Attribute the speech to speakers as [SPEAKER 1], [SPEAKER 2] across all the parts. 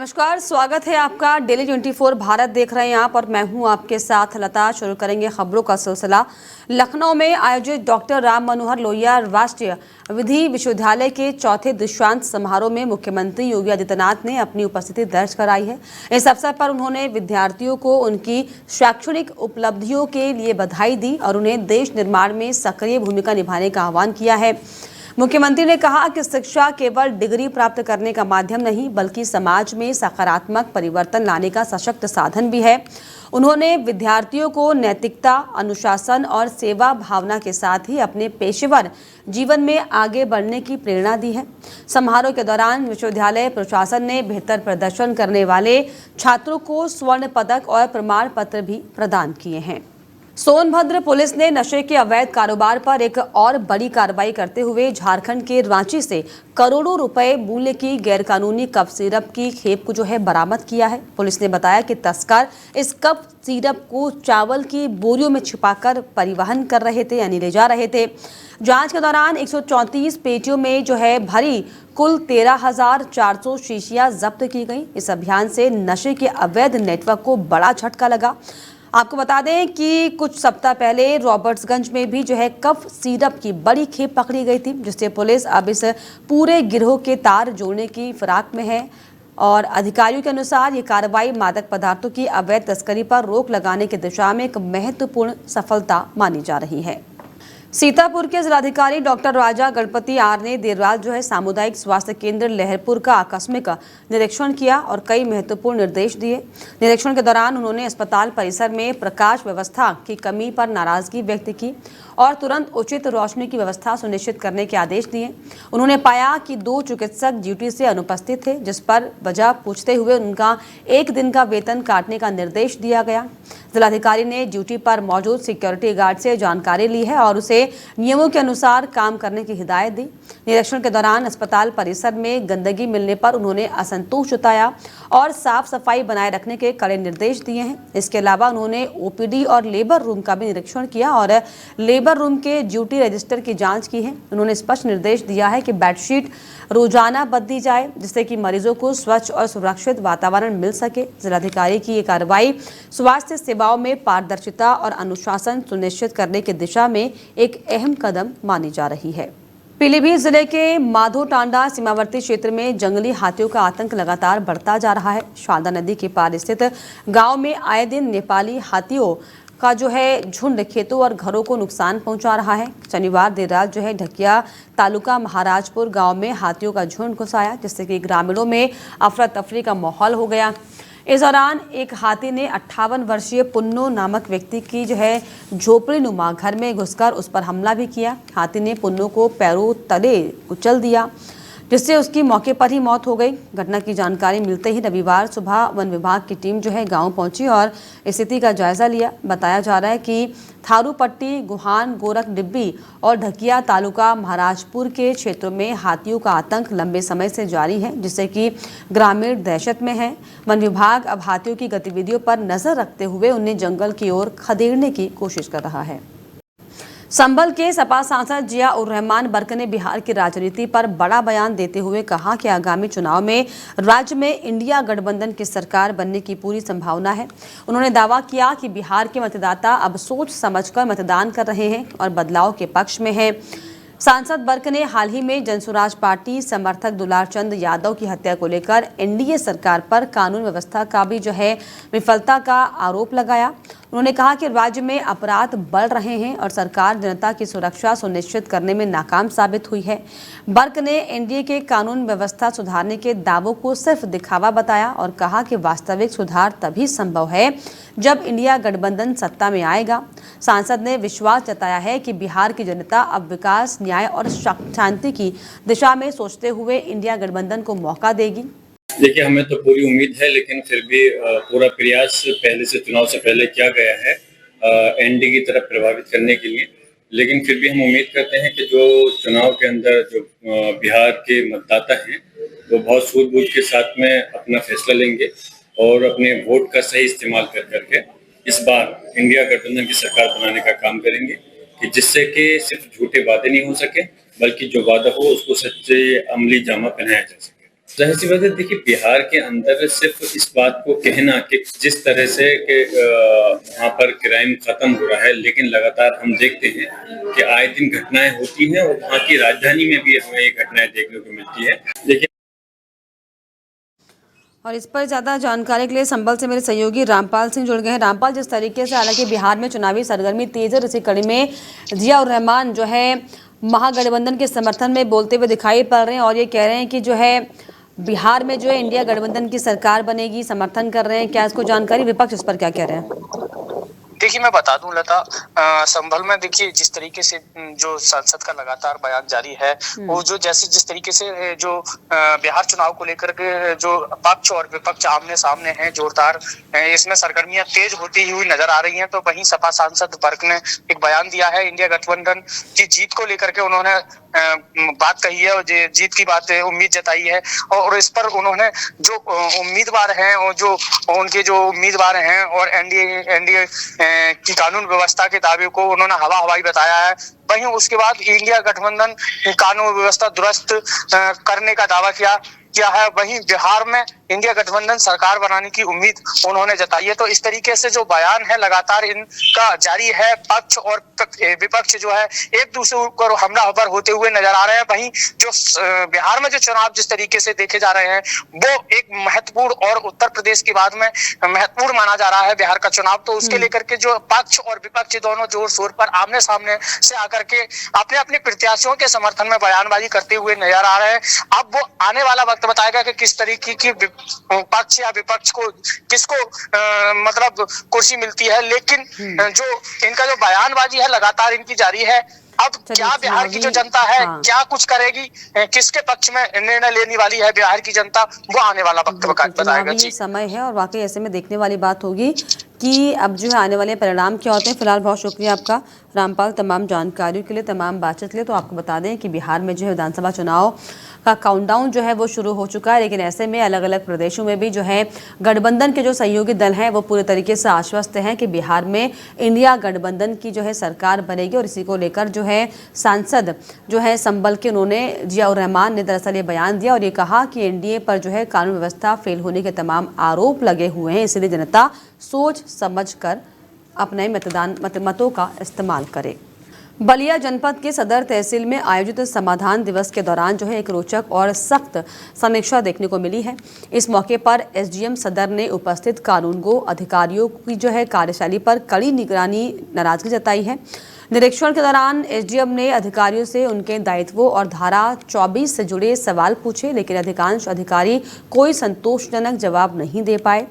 [SPEAKER 1] नमस्कार, स्वागत है आपका डेली 24 भारत देख रहे हैं आप और मैं हूं आपके साथ लता। शुरू करेंगे खबरों का सिलसिला। लखनऊ में आयोजित डॉक्टर राम मनोहर लोहिया राष्ट्रीय विधि विश्वविद्यालय के चौथे दीक्षांत समारोह में मुख्यमंत्री योगी आदित्यनाथ ने अपनी उपस्थिति दर्ज कराई है। इस अवसर पर उन्होंने विद्यार्थियों को उनकी शैक्षणिक उपलब्धियों के लिए बधाई दी और उन्हें देश निर्माण में सक्रिय भूमिका निभाने का आह्वान किया है। मुख्यमंत्री ने कहा कि शिक्षा केवल डिग्री प्राप्त करने का माध्यम नहीं बल्कि समाज में सकारात्मक परिवर्तन लाने का सशक्त साधन भी है। उन्होंने विद्यार्थियों को नैतिकता, अनुशासन और सेवा भावना के साथ ही अपने पेशेवर जीवन में आगे बढ़ने की प्रेरणा दी है। समारोह के दौरान विश्वविद्यालय प्रशासन ने बेहतर प्रदर्शन करने वाले छात्रों को स्वर्ण पदक और प्रमाण पत्र भी प्रदान किए हैं। सोनभद्र पुलिस ने नशे के अवैध कारोबार पर एक और बड़ी कार्रवाई करते हुए झारखंड के रांची से करोड़ों रुपए मूल्य की गैरकानूनी कफ सिरप की खेप को बरामद किया है। पुलिस ने बताया कि तस्कर इस कफ सिरप को चावल की बोरियों में छिपाकर परिवहन कर रहे थे यानी ले जा रहे थे। जांच के दौरान 134 पेटियों में भरी कुल 13,400 शीशियां जब्त की गई। इस अभियान से नशे के अवैध नेटवर्क को बड़ा झटका लगा। आपको बता दें कि कुछ सप्ताह पहले रॉबर्ट्सगंज में भी कफ सिरप की बड़ी खेप पकड़ी गई थी, जिससे पुलिस अब इस पूरे गिरोह के तार जोड़ने की फिराक में है। और अधिकारियों के अनुसार ये कार्रवाई मादक पदार्थों की अवैध तस्करी पर रोक लगाने की दिशा में एक महत्वपूर्ण सफलता मानी जा रही है। सीतापुर के जिलाधिकारी डॉक्टर राजा गणपति आर ने देर रात सामुदायिक स्वास्थ्य केंद्र लहरपुर का आकस्मिक निरीक्षण किया और कई महत्वपूर्ण निर्देश दिए। निरीक्षण के दौरान उन्होंने अस्पताल परिसर में प्रकाश व्यवस्था की कमी पर नाराजगी व्यक्त की और तुरंत उचित रोशनी की व्यवस्था सुनिश्चित करने के आदेश दिए। उन्होंने पाया कि 2 चिकित्सक ड्यूटी से अनुपस्थित थे, जिस पर वजह पूछते हुए उनका 1 दिन का वेतन काटने का निर्देश दिया गया। जिलाधिकारी ने ड्यूटी पर मौजूद सिक्योरिटी गार्ड से जानकारी ली है और उसे नियमों के अनुसार काम करने की हिदायत दी। निरीक्षण के दौरान अस्पताल परिसर में गंदगी मिलने पर उन्होंने असंतोष जताया और साफ सफाई बनाए रखने के कड़े निर्देश दिए हैं। इसके अलावा उन्होंने ओपीडी और लेबर रूम का भी निरीक्षण किया और लेबर रूम के ड्यूटी रजिस्टर की जांच की है। उन्होंने स्पष्ट निर्देश दिया है कि बेडशीट रोजाना बदली जाए, जिससे कि मरीजों को स्वच्छ और सुरक्षित वातावरण मिल सके। जिलाधिकारी की ये कार्रवाई स्वास्थ्य सेवाओं में पारदर्शिता और अनुशासन सुनिश्चित करने की दिशा में एक अहम कदम मानी जा रही है। पीलीभीत जिले के माधोटांडा सीमावर्ती क्षेत्र में जंगली हाथियों का आतंक लगातार बढ़ता जा रहा है। शारदा नदी के पार स्थित गांव में आए दिन नेपाली हाथियों का झुंड खेतों और घरों को नुकसान पहुंचा रहा है। शनिवार देर रात ढकिया तालुका महाराजपुर गांव में हाथियों का झुंड घुस आया, जिससे कि ग्रामीणों में अफरा तफरी का माहौल हो गया। इस दौरान एक हाथी ने 58 वर्षीय पुन्नो नामक व्यक्ति की झोपड़ी नुमा घर में घुसकर उस पर हमला भी किया। हाथी ने पुन्नो को पैरों तले कुचल दिया, जिससे उसकी मौके पर ही मौत हो गई। घटना की जानकारी मिलते ही रविवार सुबह वन विभाग की टीम गांव पहुंची और स्थिति का जायजा लिया। बताया जा रहा है कि थारूपट्टी, गुहान, गोरख डिब्बी और ढकिया तालुका महाराजपुर के क्षेत्रों में हाथियों का आतंक लंबे समय से जारी है, जिससे कि ग्रामीण दहशत में है। वन विभाग अब हाथियों की गतिविधियों पर नजर रखते हुए उन्हें जंगल की ओर खदेड़ने की कोशिश कर रहा है। संभल के सपा सांसद जिया उर रहमान बर्क ने बिहार की राजनीति पर बड़ा बयान देते हुए कहा कि आगामी चुनाव में राज्य में इंडिया गठबंधन की सरकार बनने की पूरी संभावना है। उन्होंने दावा किया कि बिहार के मतदाता अब सोच समझकर मतदान कर रहे हैं और बदलाव के पक्ष में हैं। सांसद बर्क ने हाल ही में जनसुराज पार्टी समर्थक दुलारचंद यादव की हत्या को लेकर एनडीए सरकार पर कानून व्यवस्था का भी विफलता का आरोप लगाया। उन्होंने कहा कि राज्य में अपराध बढ़ रहे हैं और सरकार जनता की सुरक्षा सुनिश्चित करने में नाकाम साबित हुई है। बर्क ने एनडीए के कानून व्यवस्था सुधारने के दावों को सिर्फ दिखावा बताया और कहा कि वास्तविक सुधार तभी संभव है जब इंडिया गठबंधन सत्ता में आएगा। सांसद ने विश्वास जताया है कि बिहार की जनता अब विकास, न्याय और शांति की दिशा में सोचते हुए इंडिया गठबंधन को मौका देगी।
[SPEAKER 2] देखिए, हमें तो पूरी उम्मीद है, लेकिन फिर भी पूरा प्रयास पहले से चुनाव से पहले किया गया है एनडीए की तरफ प्रभावित करने के लिए। लेकिन फिर भी हम उम्मीद करते हैं कि जो चुनाव के अंदर जो बिहार के मतदाता हैं वो बहुत सूझबूझ के साथ में अपना फैसला लेंगे और अपने वोट का सही इस्तेमाल कर करके इस बार इंडिया गठबंधन की सरकार बनाने का काम करेंगे, कि जिससे कि सिर्फ झूठे वादे नहीं हो सके बल्कि जो वादा हो उसको सच्चे अमली जामा पहनाया जा सके। ज़ाहिर सी बात है, देखिए बिहार के अंदर सिर्फ इस बात को कहना कि जिस तरह से कि वहाँ पर क्राइम खत्म हो रहा है, लेकिन लगातार हम देखते हैं कि आए दिन घटनाएं होती हैं और वहाँ की राजधानी में भी हमें ये घटनाएं देखने को मिलती है। देखिए
[SPEAKER 1] और इस पर ज़्यादा जानकारी के लिए संभल से मेरे सहयोगी रामपाल सिंह जुड़ गए हैं। रामपाल, जिस तरीके से हालांकि बिहार में चुनावी सरगर्मी तेज है, इसी कड़ी में जियाउर रहमान जो है महागठबंधन के समर्थन में बोलते हुए दिखाई पड़ रहे हैं और ये कह रहे हैं कि जो है बिहार में जो है इंडिया गठबंधन की सरकार बनेगी, समर्थन कर रहे हैं। क्या इसको जानकारी, विपक्ष इस पर क्या कह रहे हैं?
[SPEAKER 3] देखिए मैं बता दूं लता, संभल में देखिए जिस तरीके से जो संसद का लगातार बयान जारी है, वो जो जैसे जिस तरीके से जो बिहार चुनाव को लेकर के जो पक्ष और विपक्ष आमने सामने हैं, जोरदार इसमें सरगर्मियां तेज होती हुई नजर आ रही हैं। तो वहीं सपा सांसद वर्ग ने एक बयान दिया है, इंडिया गठबंधन की जीत को लेकर के उन्होंने बात कही है और जीत की बात उम्मीद जताई है। और इस पर उन्होंने जो उम्मीदवार हैं और जो उनके जो उम्मीदवार हैं और एनडीए की कानून व्यवस्था के दावे को उन्होंने हवा हवाई बताया है। वहीं उसके बाद इंडिया गठबंधन कानून व्यवस्था दुरुस्त करने का दावा किया है। वहीं बिहार में इंडिया गठबंधन सरकार बनाने की उम्मीद उन्होंने जताई है। तो इस तरीके से जो बयान है लगातार इनका जारी है। पक्ष और विपक्ष जो है एक दूसरे पर हमलावर होते हुए नजर आ रहे हैं। वहीं जो बिहार में जो चुनाव जिस तरीके से देखे जा रहे हैं, वो एक महत्वपूर्ण और उत्तर प्रदेश के बाद में महत्वपूर्ण माना जा रहा है बिहार का चुनाव। तो उसके लेकर के जो पक्ष और विपक्ष दोनों जोर शोर पर आमने सामने से आकर के अपने अपने प्रत्याशियों के समर्थन में बयानबाजी करते हुए नजर आ रहे हैं। अब वो आने वाला वक्त बताएगा कि किस तरीके की पक्ष या विपक्ष को किसको मतलब कुर्सी मिलती है। लेकिन जो इनका जो बयानबाजी है लगातार इनकी जारी है। अब क्या बिहार की जो जनता है क्या कुछ करेगी, किसके पक्ष में निर्णय लेने वाली है बिहार की जनता, वो आने वाला वक्त बताएगा।
[SPEAKER 1] ये समय है और वाकई ऐसे में देखने वाली बात होगी कि अब जो है आने वाले परिणाम क्या होते हैं। फिलहाल बहुत शुक्रिया आपका रामपाल, तमाम जानकारियों के लिए, तमाम बातचीत के लिए। तो आपको बता दें कि बिहार में जो है विधानसभा चुनाव का काउंटडाउन जो है वो शुरू हो चुका है, लेकिन ऐसे में अलग अलग प्रदेशों में भी जो है गठबंधन के जो सहयोगी दल हैं वो पूरे तरीके से आश्वस्त हैं कि बिहार में इंडिया गठबंधन की जो है सरकार बनेगी। और इसी को लेकर जो है सांसद जो है संभल के उन्होंने जियाउर रहमान ने दरअसल ये बयान दिया और ये कहा कि एनडीए पर जो है कानून व्यवस्था फेल होने के तमाम आरोप लगे हुए हैं, इसलिए जनता सोच समझ कर अपने मतों का इस्तेमाल करे। बलिया जनपद के सदर तहसील में आयोजित समाधान दिवस के दौरान जो है एक रोचक और सख्त समीक्षा देखने को मिली है। इस मौके पर एसडीएम सदर ने उपस्थित कानूनगो अधिकारियों की जो है कार्यशैली पर कड़ी नाराजगी जताई है। निरीक्षण के दौरान एसडीएम ने अधिकारियों से उनके दायित्वों और धारा 24 से जुड़े सवाल पूछे, लेकिन अधिकांश अधिकारी कोई संतोषजनक जवाब नहीं दे पाए।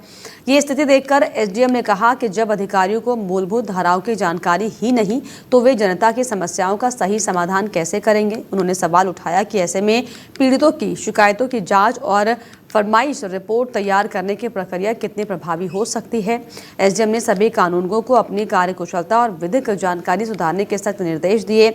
[SPEAKER 1] ये स्थिति देखकर एसडीएम ने कहा कि जब अधिकारियों को मूलभूत धाराओं की जानकारी ही नहीं तो वे जनता की समस्याओं का सही समाधान कैसे करेंगे। उन्होंने सवाल उठाया कि ऐसे में पीड़ितों की शिकायतों की जांच और फरमाइश रिपोर्ट तैयार करने की प्रक्रिया कितनी प्रभावी हो सकती है। एसडीएम ने सभी कानूनगों को अपनी कार्यकुशलता और विधिक जानकारी सुधारने के सख्त निर्देश दिए।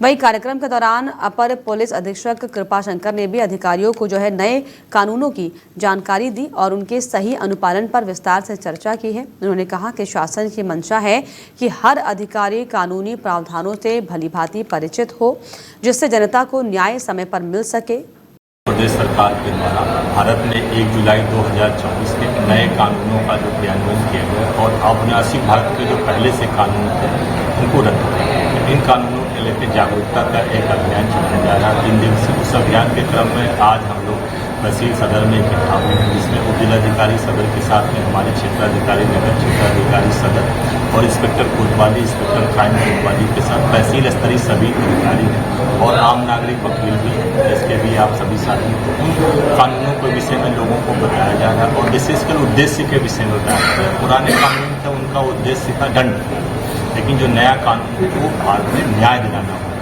[SPEAKER 1] वहीं कार्यक्रम के दौरान अपर पुलिस अधीक्षक कृपाशंकर ने भी अधिकारियों को जो है नए कानूनों की जानकारी दी और उनके सही अनुपालन पर विस्तार से चर्चा की है। उन्होंने कहा कि शासन की मंशा है कि हर अधिकारी कानूनी प्रावधानों से भलीभांति परिचित हो, जिससे जनता को न्याय समय पर मिल सके।
[SPEAKER 4] प्रदेश सरकार के द्वारा भारत में 1 जुलाई 2024 के नए कानूनों का जो क्रियान्वयन किया गया और औपनिवेशिक भारत के जो पहले से कानून थे उनको रद्द किया गया। इन कानूनों के लेकर जागरूकता का एक अभियान चलाया जा रहा है 3 दिन से। उस अभियान के क्रम में आज हम लोग तहसील सदर में इकट्ठा हुए हैं, जिसमें उप जिलाधिकारी सदर के साथ में हमारे क्षेत्राधिकारी, नगर क्षेत्राधिकारी सदर और इंस्पेक्टर कोतवाली, इंस्पेक्टर क्राइम कोतवाली के साथ तहसील स्तरीय सभी अधिकारी हैं और आम नागरिक वकील भी हैं, जिसके भी आप सभी साथी उन कानूनों के विषय में लोगों को बताया जा रहा है और विशेषकर उद्देश्य के विषय में बताया जा रहा है। पुराने कानून थे उनका उद्देश्य था दंड, लेकिन जो नया कानून है वो भारत में न्याय दिलाना होगा।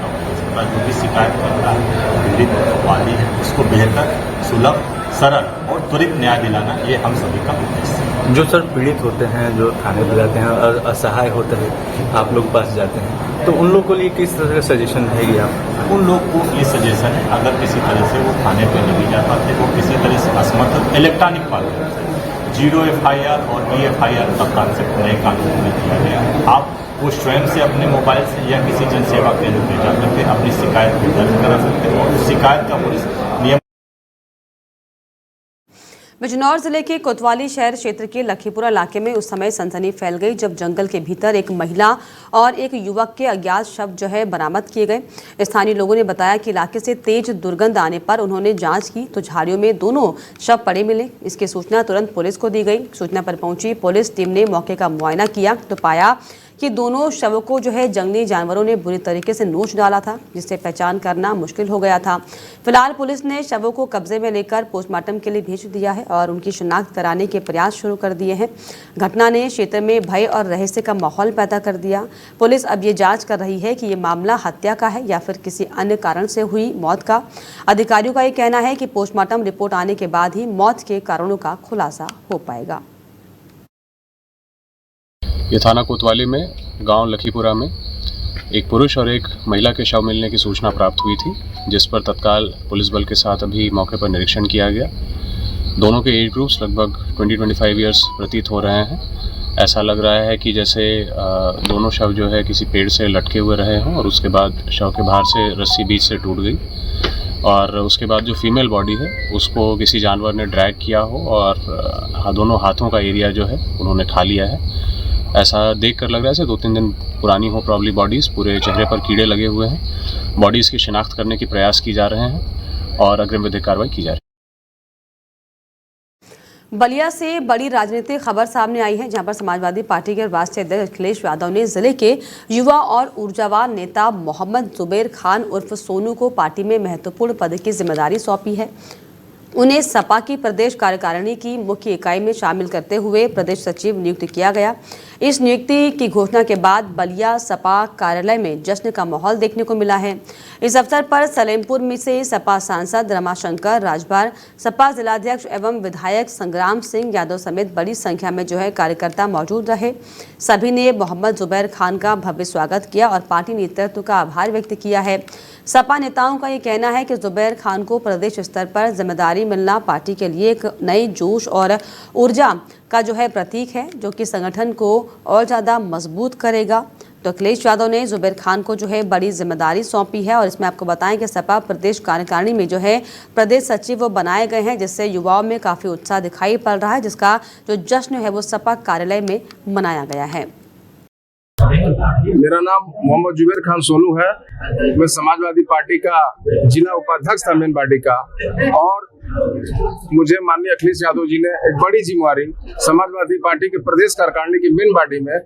[SPEAKER 4] जो भी शिकायत करता है पीड़ित वादी है उसको बेहतर, सुलभ, सरल और त्वरित न्याय दिलाना, ये हम सभी का उद्देश्य है।
[SPEAKER 5] जो सर पीड़ित होते हैं, जो थाने पर जाते हैं और असहाय होते हैं, आप लोग पास जाते हैं, तो उन लोगों के लिए किस तरह का सजेशन रहेगी आप?
[SPEAKER 4] उन लोग को ये सजेशन है, अगर किसी तरह से वो थाने पर नहीं जा पाते, वो किसी तरह से असमर्थ इलेक्ट्रॉनिक माध्यम से 0 FIR और EFIR का कॉन्सेप्ट नए कानून में किया गया है। आप वो स्वयं से अपने मोबाइल से या किसी जनसेवा केंद्र में जा करके अपनी शिकायत दर्ज करा सकते हैं और शिकायत का पुलिस नियम
[SPEAKER 1] बिजनौर जिले के कोतवाली शहर क्षेत्र के लखीपुरा इलाके में उस समय सनसनी फैल गई जब जंगल के भीतर एक महिला और एक युवक के अज्ञात शव बरामद किए गए। स्थानीय लोगों ने बताया कि इलाके से तेज दुर्गंध आने पर उन्होंने जांच की तो झाड़ियों में दोनों शव पड़े मिले। इसकी सूचना तुरंत पुलिस को दी गई। सूचना पर पहुंची पुलिस टीम ने मौके का मुआयना किया तो पाया कि दोनों शवों को जंगली जानवरों ने बुरी तरीके से नोच डाला था, जिससे पहचान करना मुश्किल हो गया था। फिलहाल पुलिस ने शवों को कब्जे में लेकर पोस्टमार्टम के लिए भेज दिया है और उनकी शिनाख्त कराने के प्रयास शुरू कर दिए हैं। घटना ने क्षेत्र में भय और रहस्य का माहौल पैदा कर दिया। पुलिस अब ये जांच कर रही है कि ये मामला हत्या का है या फिर किसी अन्य कारण से हुई मौत का। अधिकारियों का ये कहना है कि पोस्टमार्टम रिपोर्ट आने के बाद ही मौत के कारणों का खुलासा हो पाएगा।
[SPEAKER 6] ये थाना कोतवाली में गांव लखीपुरा में एक पुरुष और एक महिला के शव मिलने की सूचना प्राप्त हुई थी, जिस पर तत्काल पुलिस बल के साथ अभी मौके पर निरीक्षण किया गया। दोनों के एज ग्रुप्स लगभग 20-25 ईयर्स प्रतीत हो रहे हैं। ऐसा लग रहा है कि जैसे दोनों शव किसी पेड़ से लटके हुए रहे हों और उसके बाद शव के बाहर से रस्सी बीच से टूट गई और उसके बाद जो फीमेल बॉडी है उसको किसी जानवर ने ड्रैग किया हो और दोनों हाथों का एरिया उन्होंने खा लिया है। ऐसा देख कर लग रहा है 2-3 दिन पुरानी हो प्रॉब्ली बॉडीज़। पूरे चेहरे पर कीड़े लगे हुए हैं। बॉडीज़ की शिनाख्त करने की प्रयास की जा रहे हैं और अग्रिम विधिक कार्रवाई की जा रही है।
[SPEAKER 1] बलिया से बड़ी राजनीतिक खबर सामने आई है, जहां पर समाजवादी पार्टी के राष्ट्रीय अध्यक्ष अखिलेश यादव ने जिले के युवा और ऊर्जावान नेता मोहम्मद जुबैर खान उर्फ सोनू को पार्टी में महत्वपूर्ण पद की जिम्मेदारी सौंपी है। उन्हें सपा की प्रदेश कार्यकारिणी की मुख्य इकाई में शामिल करते हुए प्रदेश सचिव नियुक्त किया गया। इस नियुक्ति की घोषणा के बाद बलिया सपा कार्यालय में जश्न का माहौल देखने को मिला है। इस अवसर पर सलेमपुर में से सपा सांसद रमाशंकर राजभर, सपा जिलाध्यक्ष एवं विधायक संग्राम सिंह यादव समेत बड़ी संख्या में कार्यकर्ता मौजूद रहे। सभी ने मोहम्मद जुबैर खान का भव्य स्वागत किया और पार्टी नेतृत्व का आभार व्यक्त किया है। सपा नेताओं का ये कहना है कि जुबैर खान को प्रदेश स्तर पर जिम्मेदारी मिलना पार्टी के लिए एक नए जोश और ऊर्जा का प्रतीक है, जो कि संगठन को और ज़्यादा मजबूत करेगा। तो अखिलेश यादव ने जुबैर खान को बड़ी जिम्मेदारी सौंपी है और इसमें आपको बताएं कि सपा प्रदेश कार्यकारिणी में प्रदेश सचिव वो बनाए गए हैं, जिससे युवाओं में काफ़ी उत्साह दिखाई पड़ रहा है, जिसका जो जश्न है वो सपा कार्यालय में मनाया गया है।
[SPEAKER 7] मेरा नाम मोहम्मद जुबैर खान सोनू है। मैं समाजवादी पार्टी का जिला उपाध्यक्ष था मेन पार्टी का, और मुझे माननीय अखिलेश यादव जी ने एक बड़ी जिम्मेवारी समाजवादी पार्टी के प्रदेश कार्यकारिणी की मेन पार्टी में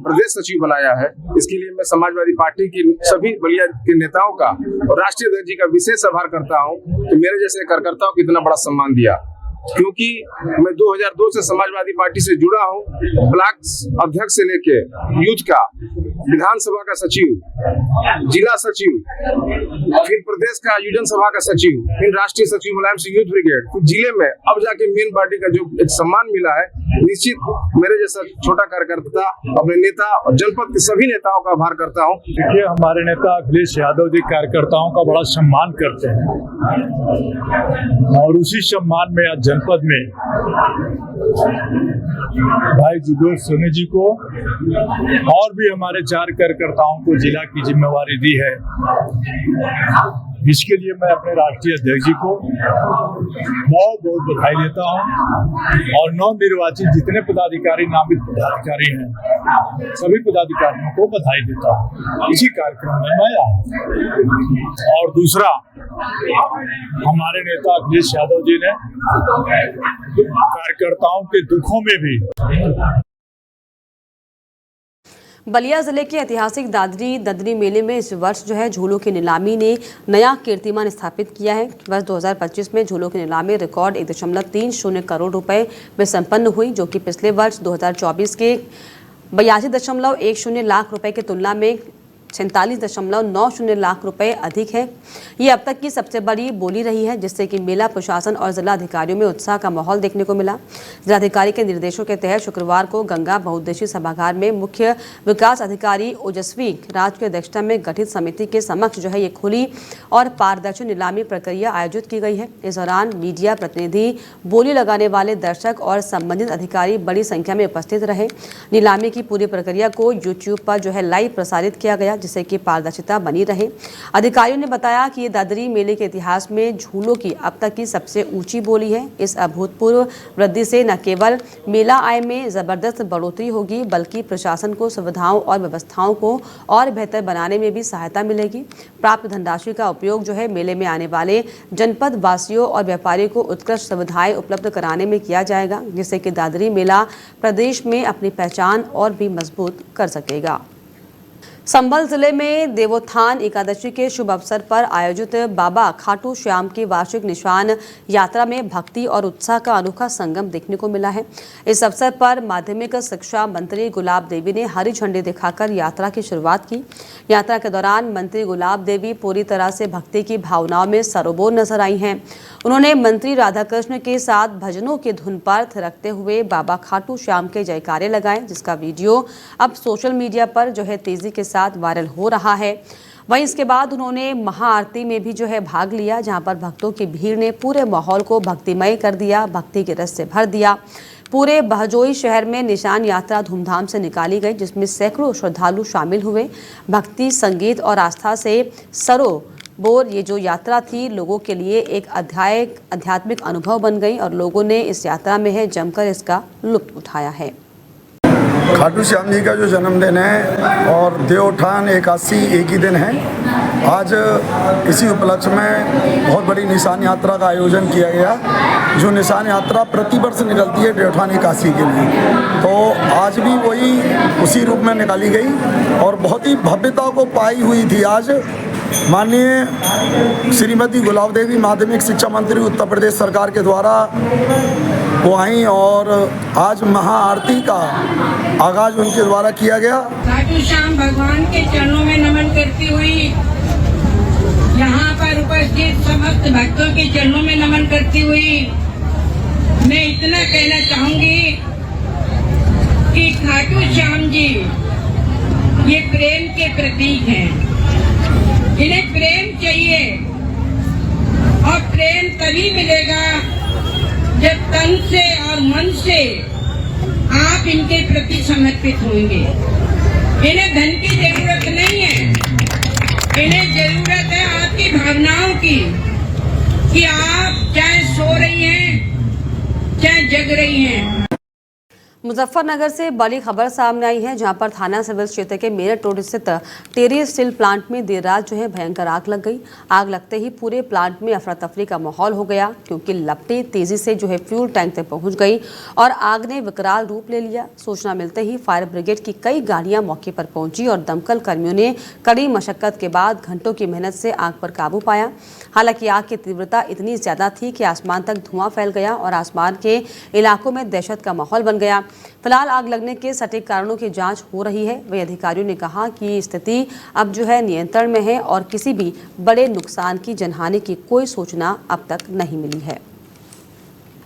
[SPEAKER 7] प्रदेश सचिव बनाया है। इसके लिए मैं समाजवादी पार्टी की सभी बलिया के नेताओं का और राष्ट्रीय अध्यक्ष जी का विशेष आभार करता हूं कि मेरे जैसे कार्यकर्ताओं को इतना बड़ा सम्मान दिया, क्योंकि मैं 2002 से समाजवादी पार्टी से जुड़ा हूं। ब्लॉक अध्यक्ष से लेके यूथ का, विधानसभा का सचिव, जिला सचिव, फिर प्रदेश का युजन सभा का सचिव, फिर राष्ट्रीय सचिव मुलायम सिंह यूथ ब्रिगेड, फिर जिले में अब जाके मेन पार्टी का जो एक सम्मान मिला है, निश्चित मेरे जैसा छोटा कार्यकर्ता अपने नेता और जनपद के सभी नेताओं का आभार करता हूं।
[SPEAKER 8] देखिए, हमारे नेता अखिलेश यादव जी कार्यकर्ताओं का बड़ा सम्मान करते हैं और उसी सम्मान में आज जनपद में भाई जुबैर सोनू जी को और भी हमारे 4 कार्यकर्ताओं को जिला की जिम्मेवारी दी है। इसके लिए मैं अपने राष्ट्रीय अध्यक्ष जी को बहुत बहुत बधाई देता हूं और नवनिर्वाचित जितने पदाधिकारी, नामित पदाधिकारी हैं, सभी पदाधिकारियों को बधाई देता हूं। इसी कार्यक्रम में मैं आया। और दूसरा, हमारे नेता अखिलेश यादव जी ने कार्यकर्ताओं के दुखों में भी
[SPEAKER 1] बलिया जिले के ऐतिहासिक दादरी ददरी मेले में इस वर्ष झूलों की नीलामी ने नया कीर्तिमान स्थापित किया है। वर्ष 2025 में झूलों की नीलामी रिकॉर्ड 1.30 करोड़ रुपए में संपन्न हुई, जो कि पिछले वर्ष 2024 के 82.10 लाख रुपए की तुलना में 46.90 लाख रुपए अधिक है। ये अब तक की सबसे बड़ी बोली रही है, जिससे कि मेला प्रशासन और जिला अधिकारियों में उत्साह का माहौल देखने को मिला। जिलाधिकारी के निर्देशों के तहत शुक्रवार को गंगा बहुउद्देशीय सभागार में मुख्य विकास अधिकारी ओजस्वी राज की अध्यक्षता में गठित समिति के समक्ष ये खुली और पारदर्शी नीलामी प्रक्रिया आयोजित की गई है। इस दौरान मीडिया प्रतिनिधि, बोली लगाने वाले दर्शक और संबंधित अधिकारी बड़ी संख्या में उपस्थित रहे। नीलामी की पूरी प्रक्रिया को यूट्यूब पर लाइव प्रसारित किया गया, जिससे कि पारदर्शिता बनी रहे। अधिकारियों ने बताया कि ये दादरी मेले के इतिहास में झूलों की अब तक की सबसे ऊंची बोली है। इस अभूतपूर्व वृद्धि से न केवल मेला आय में जबरदस्त बढ़ोतरी होगी, बल्कि प्रशासन को सुविधाओं और व्यवस्थाओं को और बेहतर बनाने में भी सहायता मिलेगी। प्राप्त धनराशि का उपयोग जो है मेले में आने वाले जनपद वासियों और व्यापारियों को उत्कृष्ट सुविधाएं उपलब्ध कराने में किया जाएगा, जिससे कि दादरी मेला प्रदेश में अपनी पहचान और भी मजबूत कर सकेगा। संभल जिले में देवोत्थान एकादशी के शुभ अवसर पर आयोजित बाबा खाटू श्याम की वार्षिक निशान यात्रा में भक्ति और उत्साह का अनोखा संगम देखने को मिला है। इस अवसर पर माध्यमिक शिक्षा मंत्री गुलाब देवी ने हरी झंडी दिखाकर यात्रा की शुरुआत की। यात्रा के दौरान मंत्री गुलाब देवी पूरी तरह से भक्ति की भावनाओं में सरोबोर नजर आई हैं। उन्होंने मंत्री राधाकृष्ण के साथ भजनों की धुन पर थिरकते हुए बाबा खाटू श्याम के जयकारे लगाए, जिसका वीडियो अब सोशल मीडिया पर जो है तेजी के साथ वायरल हो रहा है। वहीं इसके बाद उन्होंने महाआरती में भी जो है भाग लिया, जहां पर भक्तों की भीड़ ने पूरे माहौल को भक्तिमय कर दिया, भक्ति के रस से भर दिया। पूरे बहजोई शहर में निशान यात्रा धूमधाम से निकाली गई, जिसमें सैकड़ों श्रद्धालु शामिल हुए। भक्ति, संगीत और आस्था से सरोबोर ये जो यात्रा थी लोगों के लिए एक आध्यात्मिक अनुभव बन गई और लोगों ने इस यात्रा में है जमकर इसका लुत्फ उठाया है।
[SPEAKER 9] खाटू श्याम जी का जो जन्मदिन है और देवोत्थान एकादशी एक ही दिन है। आज इसी उपलक्ष्य में बहुत बड़ी निशान यात्रा का आयोजन किया गया, जो निशान यात्रा प्रतिवर्ष निकलती है देवोत्थान एकादशी के लिए। तो आज भी वही उसी रूप में निकाली गई और बहुत ही भव्यता को पाई हुई थी। आज माननीय श्रीमती गुलाब देवी माध्यमिक शिक्षा मंत्री उत्तर प्रदेश सरकार के द्वारा वो आई और आज महाआरती का आगाज उनके द्वारा किया गया।
[SPEAKER 10] खाटू श्याम भगवान के चरणों में नमन करती हुई, यहाँ पर उपस्थित समस्त भक्तों के चरणों में नमन करती हुई मैं इतना कहना चाहूंगी कि खाटू श्याम जी ये प्रेम के प्रतीक हैं। इन्हें प्रेम चाहिए और प्रेम तभी मिलेगा जब तन से और मन से आप इनके प्रति समर्पित होंगे। इन्हें धन की जरूरत नहीं है, इन्हें जरूरत है आपकी भावनाओं की, कि आप चाहे सो रही हैं चाहे जग रही हैं।
[SPEAKER 1] मुजफ्फरनगर से बड़ी खबर सामने आई है, जहां पर थाना सिविल क्षेत्र के मेरठ रोड स्थित टेरी स्टील प्लांट में देर रात जो है भयंकर आग लग गई। आग लगते ही पूरे प्लांट में अफरा तफरी का माहौल हो गया, क्योंकि लपटें तेजी से जो है फ्यूल टैंक तक पहुंच गई और आग ने विकराल रूप ले लिया। सूचना मिलते ही फायर ब्रिगेड की कई गाड़ियां मौके पर पहुंची और दमकल कर्मियों ने कड़ी मशक्कत के बाद घंटों की मेहनत से आग पर काबू पाया। हालांकि आग की तीव्रता इतनी ज्यादा थी कि आसमान तक धुआं फैल गया और आसमान के इलाकों में दहशत का माहौल बन गया। फिलहाल आग लगने के सटीक कारणों की जांच हो रही है। वही अधिकारियों ने कहा कि स्थिति अब जो है नियंत्रण में है और किसी भी बड़े नुकसान की जनहानि की कोई सूचना अब तक नहीं मिली है।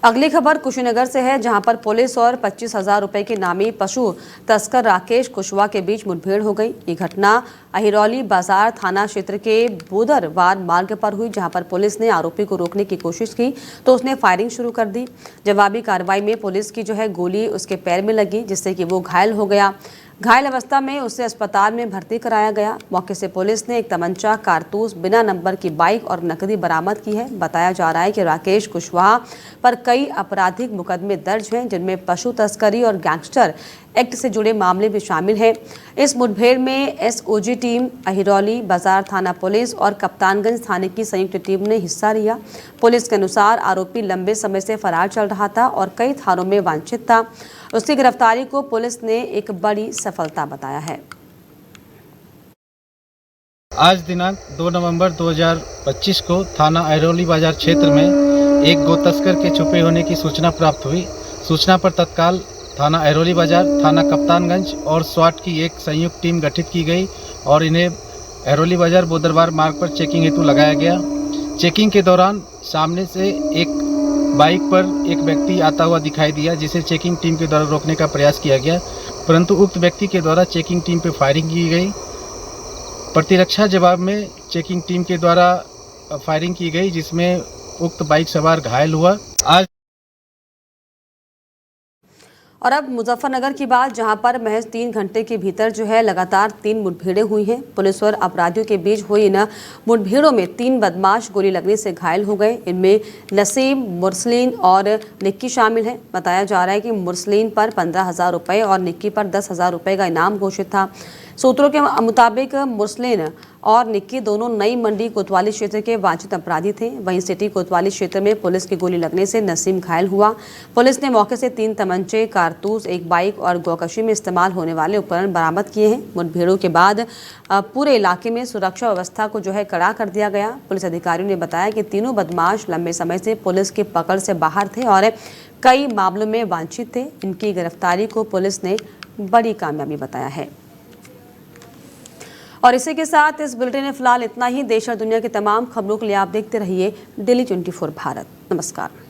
[SPEAKER 1] अगली खबर कुशीनगर से है, जहां पर पुलिस और 25,000 रुपए के नामी पशु तस्कर राकेश कुशवाहा के बीच मुठभेड़ हो गई। ये घटना अहिरौली बाजार थाना क्षेत्र के बोदरवार मार्ग पर हुई, जहां पर पुलिस ने आरोपी को रोकने की कोशिश की तो उसने फायरिंग शुरू कर दी। जवाबी कार्रवाई में पुलिस की जो है गोली उसके पैर में लगी, जिससे कि वो घायल हो गया। घायल अवस्था में उसे अस्पताल में भर्ती कराया गया। मौके से पुलिस ने एक तमंचा, कारतूस, बिना नंबर की बाइक और नकदी बरामद की है। बताया जा रहा है कि राकेश कुशवाहा पर कई आपराधिक मुकदमे दर्ज हैं, जिनमें पशु तस्करी और गैंगस्टर एक्ट से जुड़े मामले भी शामिल हैं। इस मुठभेड़ में एसओजी टीम, अहिरौली बाजार थाना पुलिस और कप्तानगंज थाने की संयुक्त टीम ने हिस्सा लिया। पुलिस के अनुसार आरोपी लंबे समय से फरार चल रहा था और कई थानों में वांछित था। उसकी गिरफ्तारी को पुलिस ने एक बड़ी सफलता बताया है।
[SPEAKER 11] आज दिनांक 2 नवंबर 2025 को थाना अहिरौली बाजार क्षेत्र में एक गो तस्कर के छुपे होने की सूचना प्राप्त हुई। सूचना पर तत्काल थाना अहिरौली बाजार, थाना कप्तानगंज और स्वाट की एक संयुक्त टीम गठित की गई और इन्हें अहिरौली बाजार बोदरवार मार्ग पर चेकिंग हेतु लगाया गया। चेकिंग के दौरान सामने से एक बाइक पर एक व्यक्ति आता हुआ दिखाई दिया, जिसे चेकिंग टीम के द्वारा रोकने का प्रयास किया गया, परंतु उक्त व्यक्ति के द्वारा चेकिंग टीम पर फायरिंग की गई। प्रतिरक्षा जवाब में चेकिंग टीम के द्वारा फायरिंग की गई, जिसमें उक्त बाइक सवार घायल हुआ। आज
[SPEAKER 1] और अब मुजफ्फरनगर की बात, जहां पर महज 3 घंटे के भीतर जो है लगातार 3 मुठभेड़ें हुई हैं। पुलिस और अपराधियों के बीच हुई इन मुठभेड़ों में 3 बदमाश गोली लगने से घायल हो गए। इनमें नसीम, मुरसलीन और निक्की शामिल हैं। बताया जा रहा है कि मुरसलीन पर 15,000 रुपये और निक्की पर 10,000 रुपये का इनाम घोषित था। सूत्रों के मुताबिक मुरसलीन और निक्की दोनों नई मंडी कोतवाली क्षेत्र के वांछित अपराधी थे। वहीं सिटी कोतवाली क्षेत्र में पुलिस की गोली लगने से नसीम घायल हुआ। पुलिस ने मौके से 3 तमंचे, कारतूस, एक बाइक और गौकशी में इस्तेमाल होने वाले उपकरण बरामद किए हैं। मुठभेड़ों के बाद पूरे इलाके में सुरक्षा व्यवस्था को जो है कड़ा कर दिया गया। पुलिस अधिकारियों ने बताया कि तीनों बदमाश लंबे समय से पुलिस की पकड़ से बाहर थे और कई मामलों में वांछित थे। इनकी गिरफ्तारी को पुलिस ने बड़ी कामयाबी बताया है। और इसी के साथ इस बुलेटिन में फिलहाल इतना ही। देश और दुनिया की तमाम खबरों के लिए आप देखते रहिए डेली 24 भारत। नमस्कार।